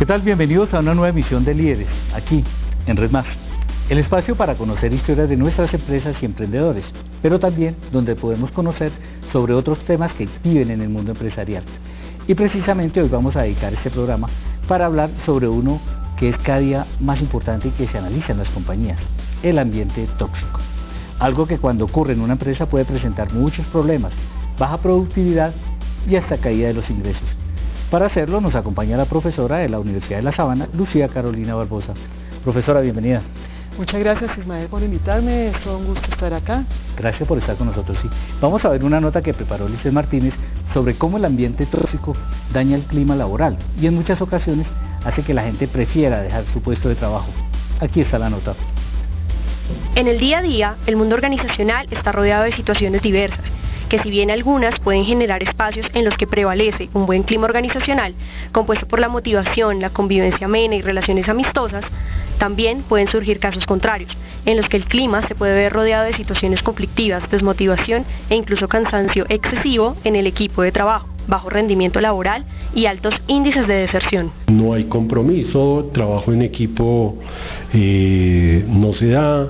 ¿Qué tal? Bienvenidos a una nueva emisión de Líderes, aquí, en Red Más, el espacio para conocer historias de nuestras empresas y emprendedores, pero también donde podemos conocer sobre otros temas que viven en el mundo empresarial. Y precisamente hoy vamos a dedicar este programa para hablar sobre uno que es cada día más importante y que se analiza en las compañías, el ambiente tóxico. Algo que cuando ocurre en una empresa puede presentar muchos problemas, baja productividad y hasta caída de los ingresos. Para hacerlo nos acompaña la profesora de la Universidad de La Sabana, Lucía Carolina Barbosa. Profesora, bienvenida. Muchas gracias, Ismael, por invitarme. Es todo un gusto estar acá. Gracias por estar con nosotros. Sí. Vamos a ver una nota que preparó Licés Martínez sobre cómo el ambiente tóxico daña el clima laboral y en muchas ocasiones hace que la gente prefiera dejar su puesto de trabajo. Aquí está la nota. En el día a día, el mundo organizacional está rodeado de situaciones diversas, que si bien algunas pueden generar espacios en los que prevalece un buen clima organizacional, compuesto por la motivación, la convivencia amena y relaciones amistosas, también pueden surgir casos contrarios, en los que el clima se puede ver rodeado de situaciones conflictivas, desmotivación e incluso cansancio excesivo en el equipo de trabajo, bajo rendimiento laboral y altos índices de deserción. No hay compromiso, trabajo en equipo no se da,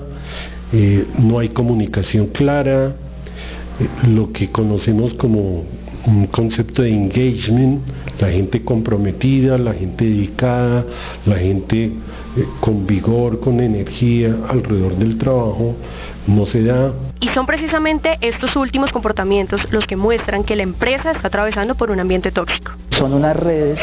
no hay comunicación clara, lo que conocemos como un concepto de engagement, la gente comprometida, la gente dedicada, la gente con vigor, con energía alrededor del trabajo, no se da. Y son precisamente estos últimos comportamientos los que muestran que la empresa está atravesando por un ambiente tóxico. Son unas redes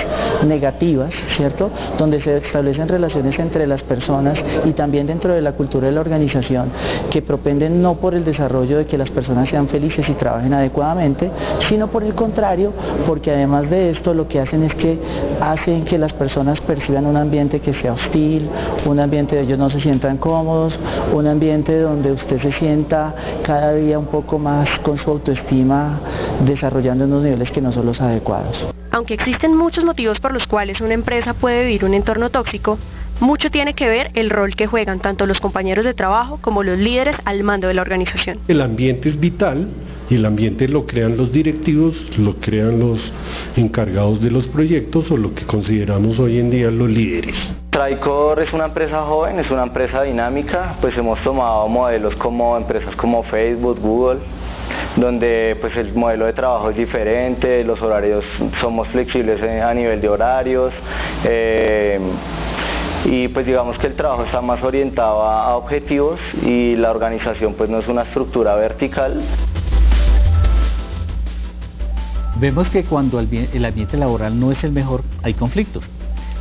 negativas, ¿cierto?, donde se establecen relaciones entre las personas y también dentro de la cultura de la organización que propenden no por el desarrollo de que las personas sean felices y trabajen adecuadamente, sino por el contrario, porque además de esto lo que hacen es que hacen que las personas perciban un ambiente que sea hostil, un ambiente donde ellos no se sientan cómodos, un ambiente donde usted se sienta cada día un poco más con su autoestima desarrollando unos niveles que no son los adecuados. Aunque existen muchos motivos por los cuales una empresa puede vivir un entorno tóxico, mucho tiene que ver el rol que juegan tanto los compañeros de trabajo como los líderes al mando de la organización. El ambiente es vital y el ambiente lo crean los directivos, lo crean los encargados de los proyectos o lo que consideramos hoy en día los líderes. Tricor es una empresa joven, es una empresa dinámica, pues hemos tomado modelos como empresas como Facebook, Google, donde pues el modelo de trabajo es diferente, los horarios somos flexibles a nivel de horarios, y pues digamos que el trabajo está más orientado a objetivos y la organización pues no es una estructura vertical. Vemos que cuando el ambiente laboral no es el mejor, hay conflictos.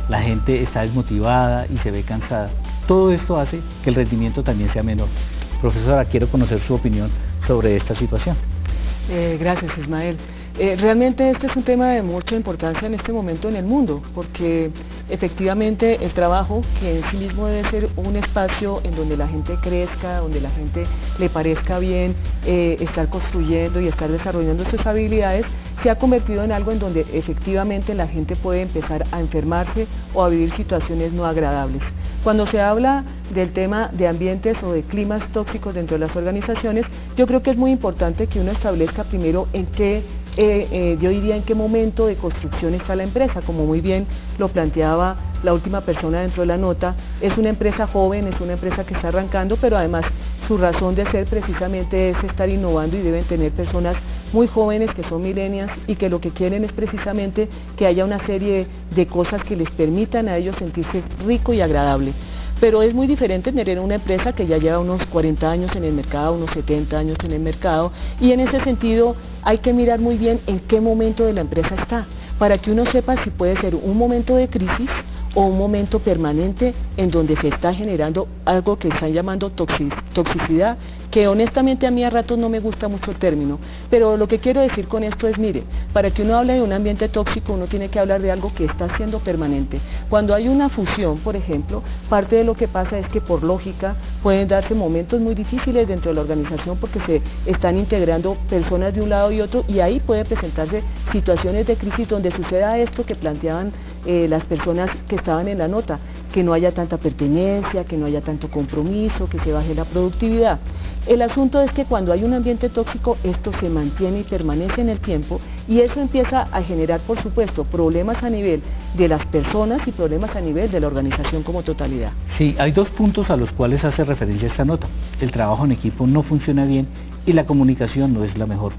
La gente está desmotivada y se ve cansada. Todo esto hace que el rendimiento también sea menor. Profesora, quiero conocer su opinión sobre esta situación. Gracias, Ismael. Realmente este es un tema de mucha importancia en este momento en el mundo, porque efectivamente el trabajo, que en sí mismo debe ser un espacio en donde la gente crezca, donde la gente le parezca bien estar construyendo y estar desarrollando sus habilidades, se ha convertido en algo en donde efectivamente la gente puede empezar a enfermarse o a vivir situaciones no agradables. Cuando se habla del tema de ambientes o de climas tóxicos dentro de las organizaciones, yo creo que es muy importante que uno establezca primero en qué, yo diría en qué momento de construcción está la empresa, como muy bien lo planteaba la última persona dentro de la nota. Es una empresa joven, es una empresa que está arrancando, pero además su razón de ser precisamente es estar innovando y deben tener personas muy jóvenes que son millennials y que lo que quieren es precisamente que haya una serie de cosas que les permitan a ellos sentirse rico y agradable. Pero es muy diferente tener una empresa que ya lleva unos 40 años en el mercado, unos 70 años en el mercado, y en ese sentido hay que mirar muy bien en qué momento de la empresa está, para que uno sepa si puede ser un momento de crisis o un momento permanente en donde se está generando algo que están llamando toxicidad, que honestamente a mí a ratos no me gusta mucho el término, pero lo que quiero decir con esto es, mire, para que uno hable de un ambiente tóxico uno tiene que hablar de algo que está siendo permanente. Cuando hay una fusión, por ejemplo, parte de lo que pasa es que por lógica pueden darse momentos muy difíciles dentro de la organización porque se están integrando personas de un lado y otro, y ahí puede presentarse situaciones de crisis donde suceda esto que planteaban las personas que estaban en la nota, que no haya tanta pertenencia, que no haya tanto compromiso, que se baje la productividad. El asunto es que cuando hay un ambiente tóxico, esto se mantiene y permanece en el tiempo, y eso empieza a generar, por supuesto, problemas a nivel de las personas y problemas a nivel de la organización como totalidad. Sí, hay dos puntos a los cuales hace referencia esta nota. El trabajo en equipo no funciona bien y la comunicación no es la mejor.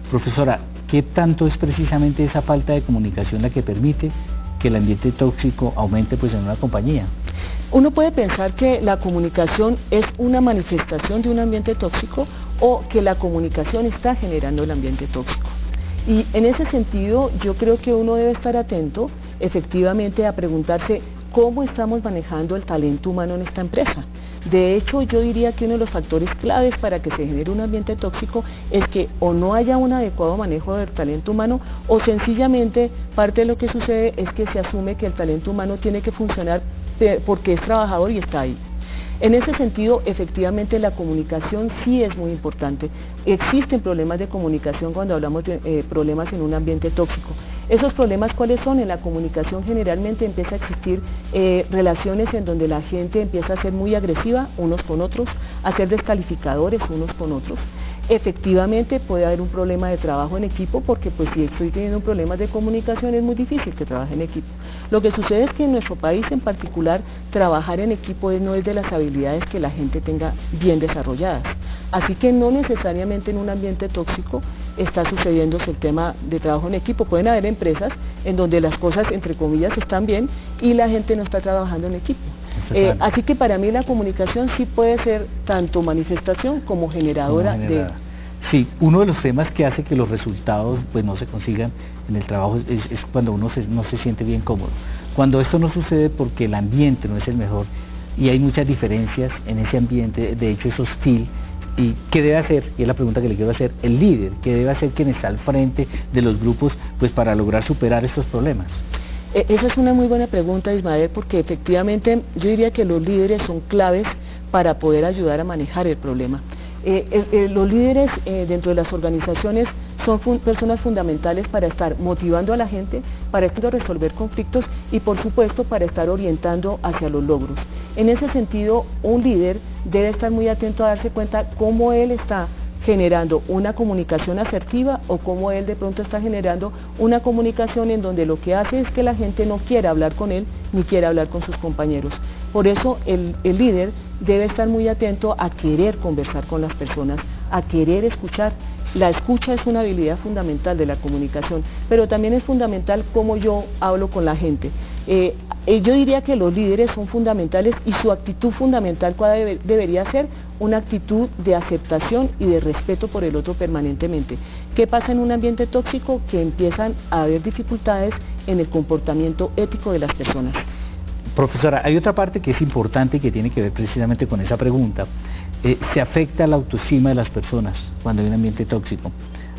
Profesora, ¿qué tanto es precisamente esa falta de comunicación la que permite que el ambiente tóxico aumente pues en una compañía? Uno puede pensar que la comunicación es una manifestación de un ambiente tóxico o que la comunicación está generando el ambiente tóxico. Y en ese sentido yo creo que uno debe estar atento efectivamente a preguntarse cómo estamos manejando el talento humano en esta empresa. De hecho, yo diría que uno de los factores claves para que se genere un ambiente tóxico es que o no haya un adecuado manejo del talento humano o sencillamente parte de lo que sucede es que se asume que el talento humano tiene que funcionar porque es trabajador y está ahí. En ese sentido, efectivamente, la comunicación sí es muy importante. Existen problemas de comunicación cuando hablamos de problemas en un ambiente tóxico. ¿Esos problemas cuáles son? En la comunicación generalmente empieza a existir relaciones en donde la gente empieza a ser muy agresiva unos con otros, a ser descalificadores unos con otros. Efectivamente puede haber un problema de trabajo en equipo porque pues si estoy teniendo problemas de comunicación es muy difícil que trabaje en equipo. Lo que sucede es que en nuestro país en particular trabajar en equipo no es de las habilidades que la gente tenga bien desarrolladas. Así que no necesariamente en un ambiente tóxico está sucediendo el tema de trabajo en equipo. Pueden haber empresas en donde las cosas entre comillas están bien y la gente no está trabajando en equipo. Así que para mí la comunicación sí puede ser tanto manifestación como generadora de... Sí, uno de los temas que hace que los resultados pues no se consigan en el trabajo es cuando uno no se siente bien cómodo. Cuando esto no sucede porque el ambiente no es el mejor y hay muchas diferencias en ese ambiente, de hecho es hostil. ¿Y qué debe hacer? Y es la pregunta que le quiero hacer, el líder, ¿qué debe hacer quien está al frente de los grupos pues para lograr superar estos problemas? Esa es una muy buena pregunta, Ismael, porque efectivamente yo diría que los líderes son claves para poder ayudar a manejar el problema. Los líderes dentro de las organizaciones son personas fundamentales para estar motivando a la gente, para estar resolver conflictos y por supuesto para estar orientando hacia los logros. En ese sentido, un líder debe estar muy atento a darse cuenta cómo él está generando una comunicación asertiva o cómo él de pronto está generando una comunicación en donde lo que hace es que la gente no quiera hablar con él ni quiera hablar con sus compañeros. Por eso el líder debe estar muy atento a querer conversar con las personas, a querer escuchar. La escucha es una habilidad fundamental de la comunicación, pero también es fundamental cómo yo hablo con la gente. Yo diría que los líderes son fundamentales y su actitud fundamental debería ser una actitud de aceptación y de respeto por el otro permanentemente. ¿Qué pasa en un ambiente tóxico? Que empiezan a haber dificultades en el comportamiento ético de las personas. Profesora, hay otra parte que es importante y que tiene que ver precisamente con esa pregunta. Se afecta la autoestima de las personas cuando hay un ambiente tóxico.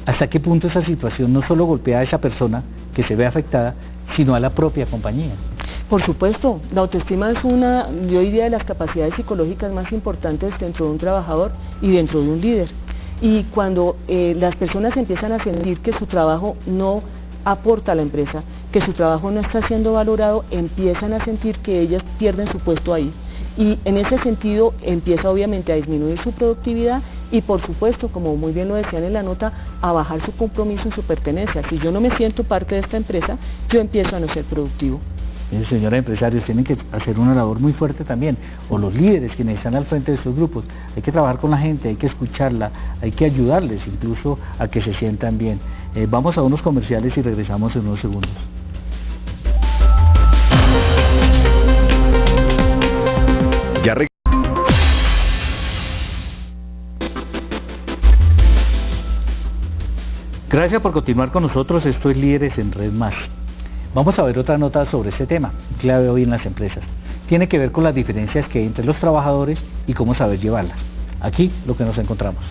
¿Hasta qué punto esa situación no solo golpea a esa persona que se ve afectada, sino a la propia compañía? Por supuesto, la autoestima es una, yo diría, de las capacidades psicológicas más importantes dentro de un trabajador y dentro de un líder. Y cuando las personas empiezan a sentir que su trabajo no aporta a la empresa, que su trabajo no está siendo valorado, empiezan a sentir que ellas pierden su puesto ahí. Y en ese sentido empieza obviamente a disminuir su productividad y por supuesto, como muy bien lo decían en la nota, a bajar su compromiso y su pertenencia. Si yo no me siento parte de esta empresa, yo empiezo a no ser productivo. Señores empresarios, tienen que hacer una labor muy fuerte también, o los líderes quienes están al frente de estos grupos. Hay que trabajar con la gente, hay que escucharla, hay que ayudarles incluso a que se sientan bien. Vamos a unos comerciales y regresamos en unos segundos. Gracias por continuar con nosotros, esto es Líderes en Red Más. Vamos a ver otra nota sobre este tema, clave hoy en las empresas. Tiene que ver con las diferencias que hay entre los trabajadores y cómo saber llevarlas. Aquí lo que nos encontramos.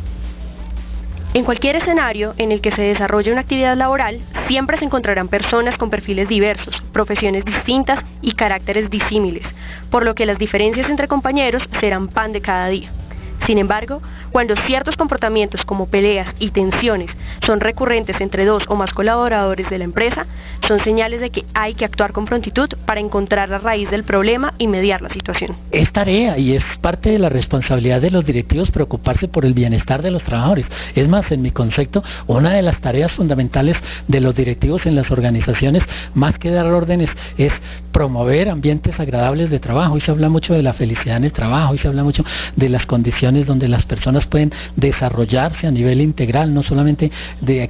En cualquier escenario en el que se desarrolle una actividad laboral, siempre se encontrarán personas con perfiles diversos, profesiones distintas y caracteres disímiles, por lo que las diferencias entre compañeros serán pan de cada día. Sin embargo, cuando ciertos comportamientos como peleas y tensiones son recurrentes entre 2 o más colaboradores de la empresa, son señales de que hay que actuar con prontitud para encontrar la raíz del problema y mediar la situación. Es tarea y es parte de la responsabilidad de los directivos preocuparse por el bienestar de los trabajadores. Es más, en mi concepto, una de las tareas fundamentales de los directivos en las organizaciones, más que dar órdenes, es promover ambientes agradables de trabajo. Hoy se habla mucho de la felicidad en el trabajo, hoy se habla mucho de las condiciones donde las personas pueden desarrollarse a nivel integral, no solamente de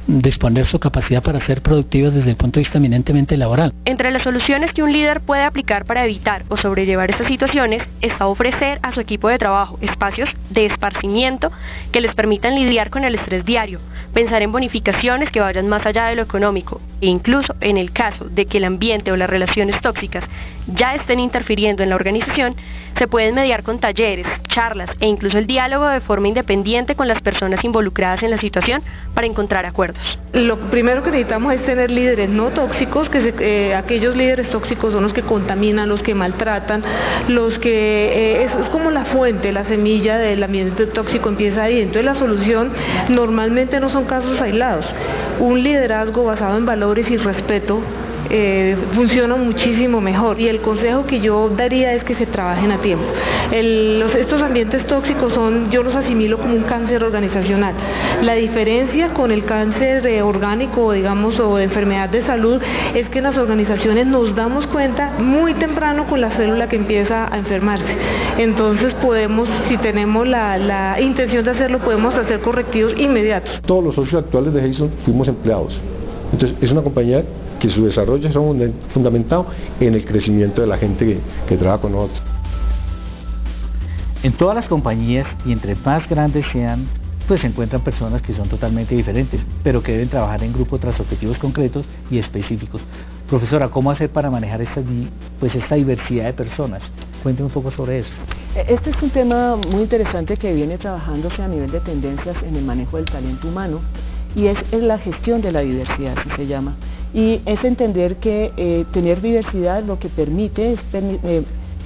disponer su capacidad para ser productivos desde el punto de vista eminentemente laboral. Entre las soluciones que un líder puede aplicar para evitar o sobrellevar estas situaciones está ofrecer a su equipo de trabajo espacios de esparcimiento que les permitan lidiar con el estrés diario, pensar en bonificaciones que vayan más allá de lo económico e incluso en el caso de que el ambiente o las relaciones tóxicas ya estén interfiriendo en la organización, se pueden mediar con talleres, charlas e incluso el diálogo de forma independiente con las personas involucradas en la situación para encontrar acuerdos. Lo primero que necesitamos es tener líderes no tóxicos, aquellos líderes tóxicos son los que contaminan, los que maltratan, los que es como la fuente, la semilla del ambiente tóxico empieza ahí. Entonces la solución normalmente no son casos aislados. Un liderazgo basado en valores y respeto funciona muchísimo mejor, y el consejo que yo daría es que se trabajen a tiempo. Estos ambientes tóxicos yo los asimilo como un cáncer organizacional. La diferencia con el cáncer orgánico, digamos, o de enfermedad de salud, es que en las organizaciones nos damos cuenta muy temprano con la célula que empieza a enfermarse. Entonces podemos, si tenemos la intención de hacerlo, podemos hacer correctivos inmediatos. Todos los socios actuales de Jason fuimos empleados. Entonces es una compañía que su desarrollo está fundamentado en el crecimiento de la gente que trabaja con nosotros. En todas las compañías, y entre más grandes sean, pues se encuentran personas que son totalmente diferentes, pero que deben trabajar en grupo tras objetivos concretos y específicos. Profesora, ¿cómo hacer para manejar esta diversidad de personas? Cuénteme un poco sobre eso. Este es un tema muy interesante que viene trabajándose a nivel de tendencias en el manejo del talento humano, y es la gestión de la diversidad, así se llama. Y es entender que tener diversidad lo que permite es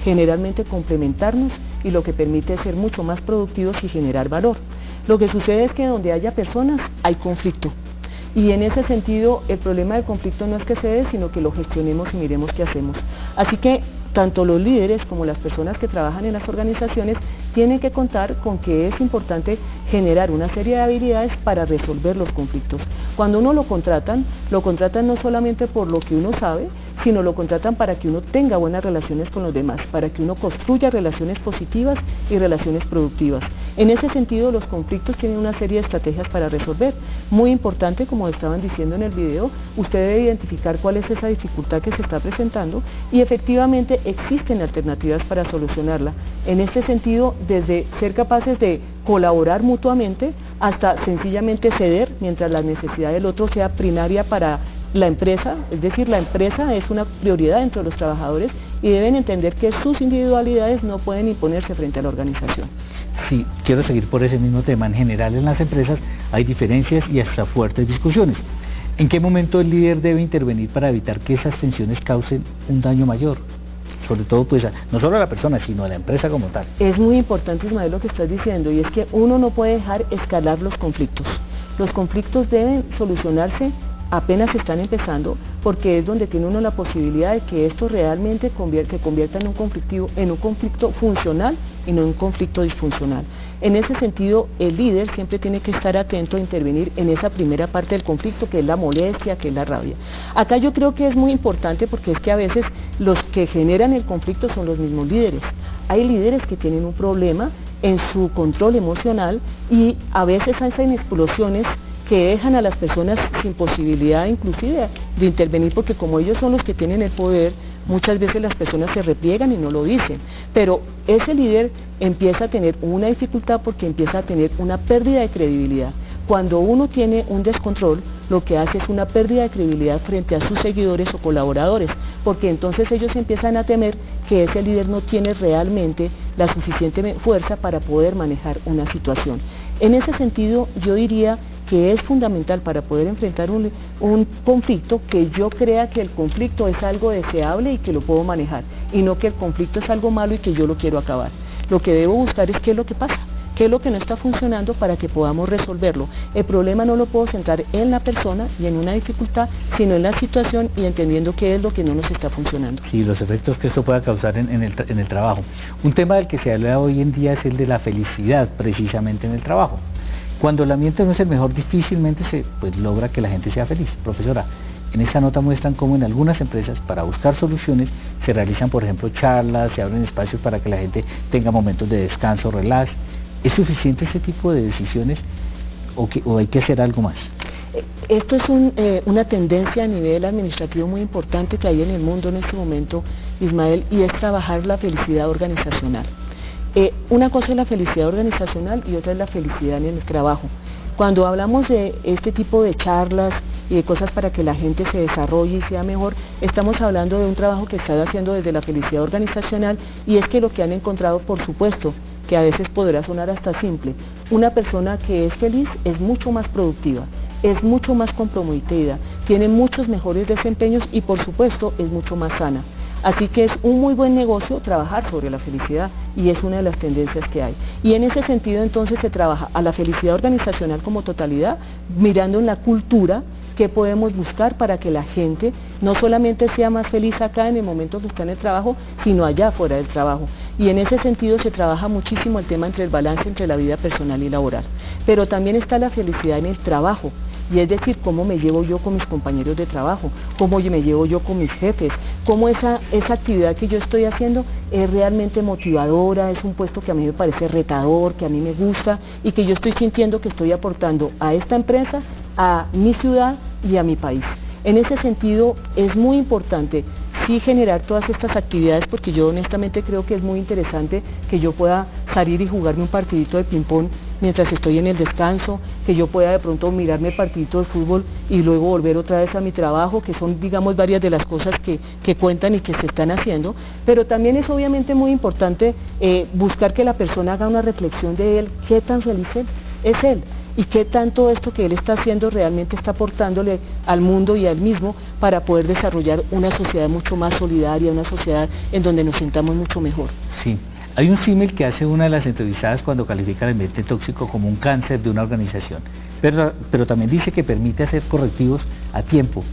generalmente complementarnos, y lo que permite ser mucho más productivos y generar valor. Lo que sucede es que donde haya personas hay conflicto, y en ese sentido el problema del conflicto no es que se dé, sino que lo gestionemos y miremos qué hacemos. Así que tanto los líderes como las personas que trabajan en las organizaciones tienen que contar con que es importante generar una serie de habilidades para resolver los conflictos. Cuando uno lo contratan no solamente por lo que uno sabe, sino lo contratan para que uno tenga buenas relaciones con los demás, para que uno construya relaciones positivas y relaciones productivas. En ese sentido, los conflictos tienen una serie de estrategias para resolver. Muy importante, como estaban diciendo en el video, usted debe identificar cuál es esa dificultad que se está presentando, y efectivamente existen alternativas para solucionarla. En este sentido, desde ser capaces de colaborar mutuamente hasta sencillamente ceder mientras la necesidad del otro sea primaria para la empresa, es decir, la empresa es una prioridad dentro de los trabajadores y deben entender que sus individualidades no pueden imponerse frente a la organización. Sí, quiero seguir por ese mismo tema. En general en las empresas hay diferencias y hasta fuertes discusiones. ¿En qué momento el líder debe intervenir para evitar que esas tensiones causen un daño mayor? Sobre todo, pues, no solo a la persona, sino a la empresa como tal. Es muy importante, Ismael, lo que estás diciendo, y es que uno no puede dejar escalar los conflictos. Los conflictos deben solucionarse apenas están empezando, porque es donde tiene uno la posibilidad de que esto realmente se convierta en un conflicto funcional y no en un conflicto disfuncional. En ese sentido, el líder siempre tiene que estar atento a intervenir en esa primera parte del conflicto, que es la molestia, que es la rabia. Acá yo creo que es muy importante, porque es que a veces los que generan el conflicto son los mismos líderes. Hay líderes que tienen un problema en su control emocional, y a veces hacen explosiones que dejan a las personas sin posibilidad inclusive de intervenir, porque como ellos son los que tienen el poder, muchas veces las personas se repliegan y no lo dicen, pero ese líder empieza a tener una dificultad porque empieza a tener una pérdida de credibilidad. Cuando uno tiene un descontrol, lo que hace es una pérdida de credibilidad frente a sus seguidores o colaboradores, porque entonces ellos empiezan a temer que ese líder no tiene realmente la suficiente fuerza para poder manejar una situación. En ese sentido, yo diría que es fundamental para poder enfrentar un conflicto, que yo crea que el conflicto es algo deseable y que lo puedo manejar, y no que el conflicto es algo malo y que yo lo quiero acabar. Lo que debo buscar es qué es lo que pasa, qué es lo que no está funcionando para que podamos resolverlo. El problema no lo puedo centrar en la persona y en una dificultad, sino en la situación y entendiendo qué es lo que no nos está funcionando. Sí, los efectos que esto pueda causar en el trabajo. Un tema del que se habla hoy en día es el de la felicidad, precisamente en el trabajo. Cuando el ambiente no es el mejor, difícilmente se logra que la gente sea feliz. Profesora, en esta nota muestran cómo en algunas empresas, para buscar soluciones, se realizan, por ejemplo, charlas, se abren espacios para que la gente tenga momentos de descanso, relax. ¿Es suficiente ese tipo de decisiones o hay que hacer algo más? Esto es una tendencia a nivel administrativo muy importante que hay en el mundo en este momento, Ismael, y es trabajar la felicidad organizacional. Una cosa es la felicidad organizacional y otra es la felicidad en el trabajo. Cuando hablamos de este tipo de charlas y de cosas para que la gente se desarrolle y sea mejor, estamos hablando de un trabajo que están haciendo desde la felicidad organizacional, y es que lo que han encontrado, por supuesto, que a veces podrá sonar hasta simple, una persona que es feliz es mucho más productiva, es mucho más comprometida, tiene muchos mejores desempeños y por supuesto es mucho más sana. Así que es un muy buen negocio trabajar sobre la felicidad y es una de las tendencias que hay. Y en ese sentido entonces se trabaja a la felicidad organizacional como totalidad, mirando en la cultura qué podemos buscar para que la gente no solamente sea más feliz acá en el momento que está en el trabajo, sino allá fuera del trabajo. Y en ese sentido se trabaja muchísimo el tema entre el balance entre la vida personal y laboral. Pero también está la felicidad en el trabajo. Y es decir, cómo me llevo yo con mis compañeros de trabajo, cómo me llevo yo con mis jefes, cómo esa actividad que yo estoy haciendo es realmente motivadora, es un puesto que a mí me parece retador, que a mí me gusta y que yo estoy sintiendo que estoy aportando a esta empresa, a mi ciudad y a mi país. En ese sentido es muy importante sí generar todas estas actividades, porque yo honestamente creo que es muy interesante que yo pueda salir y jugarme un partidito de ping-pong mientras estoy en el descanso, que yo pueda de pronto mirarme el partidito de fútbol y luego volver otra vez a mi trabajo, que son, digamos, varias de las cosas que cuentan y que se están haciendo, pero también es obviamente muy importante buscar que la persona haga una reflexión de él, qué tan feliz es él, y qué tanto esto que él está haciendo realmente está aportándole al mundo y a él mismo para poder desarrollar una sociedad mucho más solidaria, una sociedad en donde nos sintamos mucho mejor. Sí. Hay un símil que hace una de las entrevistadas cuando califica el ambiente tóxico como un cáncer de una organización, pero también dice que permite hacer correctivos a tiempo,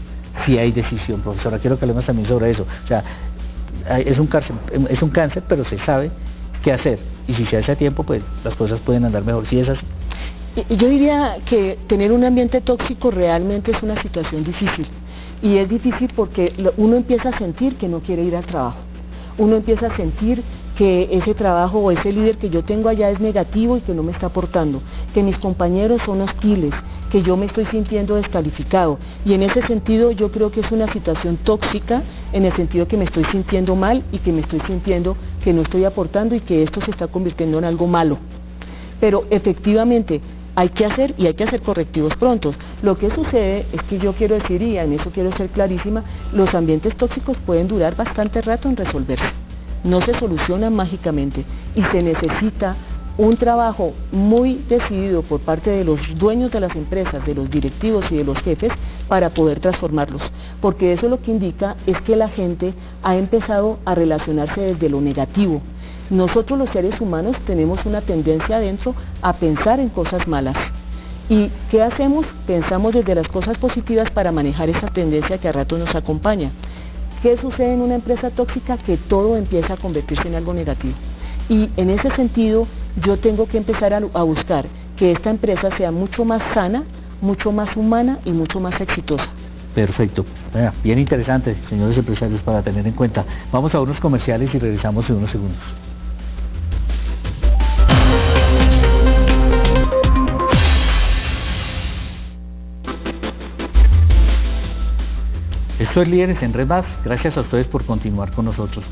si hay decisión. Profesora, quiero que hablemos también sobre eso. O sea, es un cáncer, pero se sabe qué hacer, y si se hace a tiempo, pues las cosas pueden andar mejor. ¿Sí es así? Yo diría que tener un ambiente tóxico realmente es una situación difícil, y es difícil porque uno empieza a sentir que no quiere ir al trabajo, uno empieza a sentir que ese trabajo o ese líder que yo tengo allá es negativo y que no me está aportando, que mis compañeros son hostiles, que yo me estoy sintiendo descalificado, y en ese sentido yo creo que es una situación tóxica, en el sentido que me estoy sintiendo mal y que me estoy sintiendo que no estoy aportando y que esto se está convirtiendo en algo malo. Pero efectivamente hay que hacer correctivos prontos. Lo que sucede es que yo quiero decir, y en eso quiero ser clarísima, los ambientes tóxicos pueden durar bastante rato en resolverse, no se solucionan mágicamente y se necesita un trabajo muy decidido por parte de los dueños de las empresas, de los directivos y de los jefes para poder transformarlos, porque eso lo que indica es que la gente ha empezado a relacionarse desde lo negativo. Nosotros los seres humanos tenemos una tendencia adentro a pensar en cosas malas. ¿Y qué hacemos? Pensamos desde las cosas positivas para manejar esa tendencia que a rato nos acompaña. ¿Qué sucede en una empresa tóxica? Que todo empieza a convertirse en algo negativo. Y en ese sentido yo tengo que empezar a buscar que esta empresa sea mucho más sana, mucho más humana y mucho más exitosa. Perfecto. Bien interesante, señores empresarios, para tener en cuenta. Vamos a unos comerciales y regresamos en unos segundos. Esto es Líderes en Red Más. Gracias a ustedes por continuar con nosotros.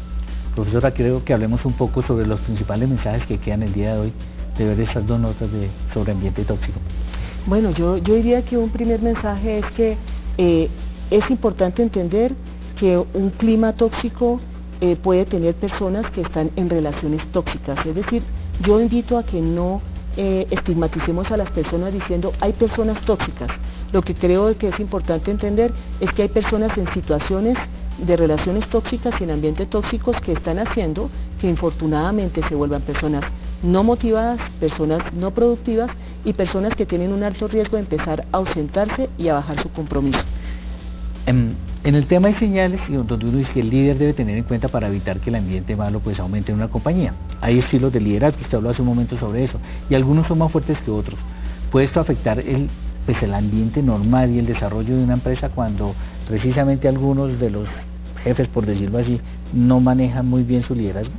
Profesora, creo que hablemos un poco sobre los principales mensajes que quedan el día de hoy de ver estas dos notas sobre ambiente tóxico. Bueno, yo diría que un primer mensaje es que es importante entender que un clima tóxico puede tener personas que están en relaciones tóxicas. Es decir, yo invito a que no estigmaticemos a las personas diciendo hay personas tóxicas. Lo que creo que es importante entender es que hay personas en situaciones de relaciones tóxicas y en ambientes tóxicos que están haciendo que infortunadamente se vuelvan personas no motivadas, personas no productivas y personas que tienen un alto riesgo de empezar a ausentarse y a bajar su compromiso. En el tema hay señales donde uno dice que el líder debe tener en cuenta para evitar que el ambiente malo pues aumente en una compañía. Hay estilos de liderazgo, usted habló hace un momento sobre eso, y algunos son más fuertes que otros. ¿Puede esto afectar el ambiente normal y el desarrollo de una empresa cuando precisamente algunos de los jefes, por decirlo así, no manejan muy bien su liderazgo?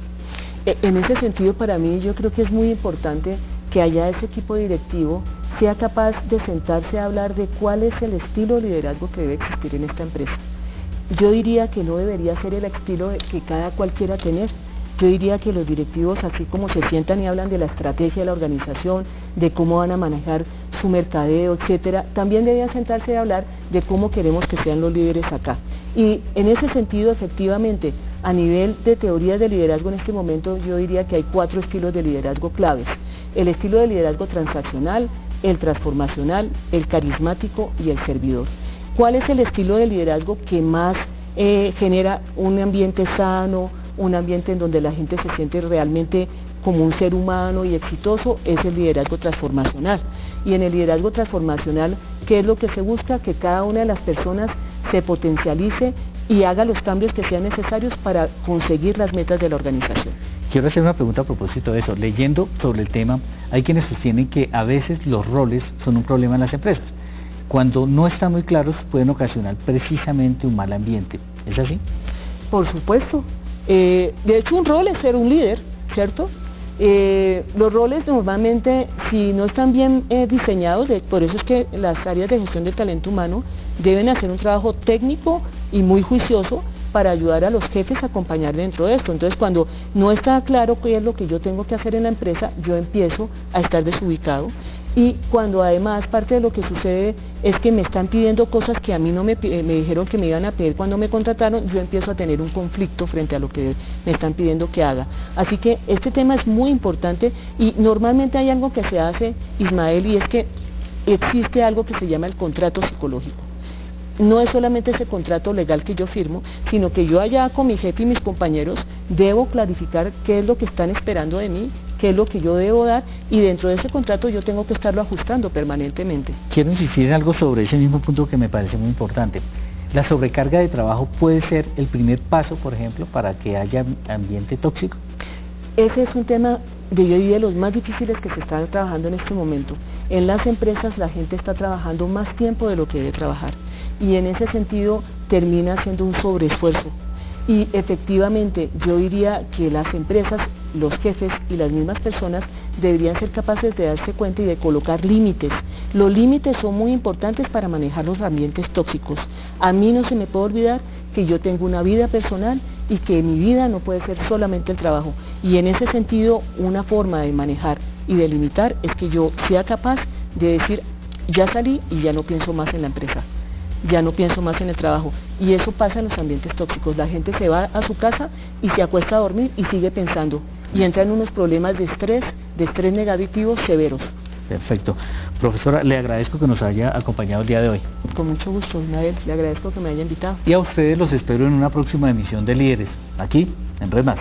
En ese sentido, para mí, yo creo que es muy importante que haya ese equipo directivo sea capaz de sentarse a hablar de cuál es el estilo de liderazgo que debe existir en esta empresa. Yo diría que no debería ser el estilo que cada cual quiera tener. Yo diría que los directivos, así como se sientan y hablan de la estrategia de la organización, de cómo van a manejar su mercadeo, etcétera, también deberían sentarse a hablar de cómo queremos que sean los líderes acá. Y en ese sentido, efectivamente, a nivel de teorías de liderazgo en este momento, yo diría que hay 4 estilos de liderazgo claves. El estilo de liderazgo transaccional, el transformacional, el carismático y el servidor. ¿Cuál es el estilo de liderazgo que más genera un ambiente sano, un ambiente en donde la gente se siente realmente como un ser humano y exitoso? Es el liderazgo transformacional. Y en el liderazgo transformacional, ¿qué es lo que se busca? Que cada una de las personas se potencialice y haga los cambios que sean necesarios para conseguir las metas de la organización. Quiero hacer una pregunta a propósito de eso. Leyendo sobre el tema, hay quienes sostienen que a veces los roles son un problema en las empresas. Cuando no están muy claros, pueden ocasionar precisamente un mal ambiente. ¿Es así? Por supuesto. De hecho, un rol es ser un líder, ¿cierto? Los roles normalmente, si no están bien diseñados, por eso es que las áreas de gestión del talento humano deben hacer un trabajo técnico y muy juicioso para ayudar a los jefes a acompañar dentro de esto. Entonces, cuando no está claro qué es lo que yo tengo que hacer en la empresa, yo empiezo a estar desubicado. Y cuando además parte de lo que sucede es que me están pidiendo cosas que a mí no me dijeron que me iban a pedir cuando me contrataron, yo empiezo a tener un conflicto frente a lo que me están pidiendo que haga. Así que este tema es muy importante y normalmente hay algo que se hace, Ismael, y es que existe algo que se llama el contrato psicológico. No es solamente ese contrato legal que yo firmo, sino que yo allá con mi jefe y mis compañeros debo clarificar qué es lo que están esperando de mí, qué es lo que yo debo dar, y dentro de ese contrato yo tengo que estarlo ajustando permanentemente. Quiero insistir en algo sobre ese mismo punto que me parece muy importante. ¿La sobrecarga de trabajo puede ser el primer paso, por ejemplo, para que haya ambiente tóxico? Ese es un tema de los más difíciles que se están trabajando en este momento. En las empresas la gente está trabajando más tiempo de lo que debe trabajar, y en ese sentido termina siendo un sobreesfuerzo. Y efectivamente yo diría que las empresas, los jefes y las mismas personas deberían ser capaces de darse cuenta y de colocar límites. Los límites son muy importantes para manejar los ambientes tóxicos. A mí no se me puede olvidar que yo tengo una vida personal y que mi vida no puede ser solamente el trabajo. Y en ese sentido, una forma de manejar y de limitar es que yo sea capaz de decir, ya salí y ya no pienso más en la empresa, ya no pienso más en el trabajo. Y eso pasa en los ambientes tóxicos. La gente se va a su casa y se acuesta a dormir y sigue pensando, y entra en unos problemas de estrés negativo severos. Perfecto. Profesora, le agradezco que nos haya acompañado el día de hoy. Con mucho gusto, Ismael, le agradezco que me haya invitado. Y a ustedes los espero en una próxima emisión de Líderes, aquí en Red Más.